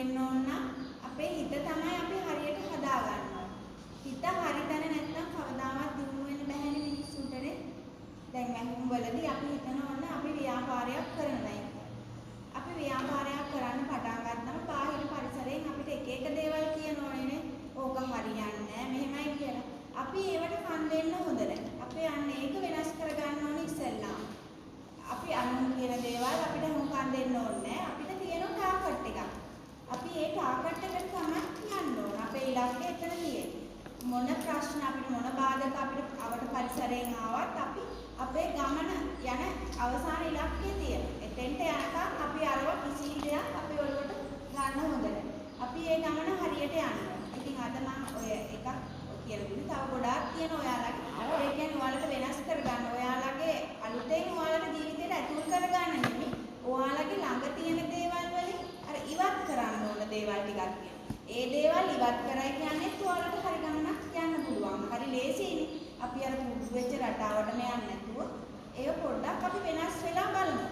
වෙන්න ඕන නම් අපේ හිත තමයි අපි හරියට හදා ගන්න ඕන. හිත හරි තැන නැත්නම් කවදාවත් දියුණු වෙන්න බැහැනේ මිනිස්සුන්ටනේ. දැන් මම වලදී අපි හිතනවා නම් අපි ව්‍යාපාරයක් කරනවා කියලා. අපි ව්‍යාපාරයක් කරන්න පටන් ගත්තම බාහිර පරිසරයෙන් අපිට එක එක දේවල් කියනෝනේ. ඕක හරියන්නේ නැහැ මෙහෙමයි කියලා. අපි ඒවට කන් දෙන්න හොඳ නැහැ. අපි යන්නේ ඒක වෙනස් කරගන්න ඕනේ ඉස්සෙල්ලා. අපි අනුන් කියන දේවල් අපිට හුඟක් දෙන්න ඕනේ නැහැ. අපිට තියෙන ටාගට් එකක්. අපි ඒ ටාගට් එකට තමයි යන්න ඕන. අපේ ඉලක්කය එතන තියෙන්නේ. මොන ප්‍රශ්න අපිට මොන බාධක අපිට අවට පරිසරයෙන් ආවත් අපි අපේ ගමන යන අවසාන ඉලක්කය තියෙනවා. එතෙන්ට යනකම් අපි අරව කිසි දෙයක් අපේ ඔළුවට ගන්න හොඳ නැහැ. අපි ඒ ගමන හරියට යන්න ඕන. ඉතින් අද මම ඔය එකක් කියලා දුන්නේ. තව ගොඩාක් තියෙන ඔයාලගේ. ඒ කියන්නේ ඔයාලට වෙනස් කරගන්න. ඔයාලගේ අලුතෙන් ඔයාලගේ ජීවිතේට ඇතුල් කරගන්න නෙමෙයි. ඔයාලගේ ළඟ තියෙන දේවල් වලින් අර ඉවත් කරන්න ඕන දේවල් ටිකක් තියෙනවා. ඒ දේවල් ඉවත් කරයි කියන්නේ ඔයාලට හරි ගමනක් යන්න පුළුවන්. හරි ලේසියිනේ. අපි අර පුරුදු වෙච්ච රටාවටම යන්නේ නැතුව ඒක පොඩ්ඩක් අපි වෙනස් වෙලා බලමු.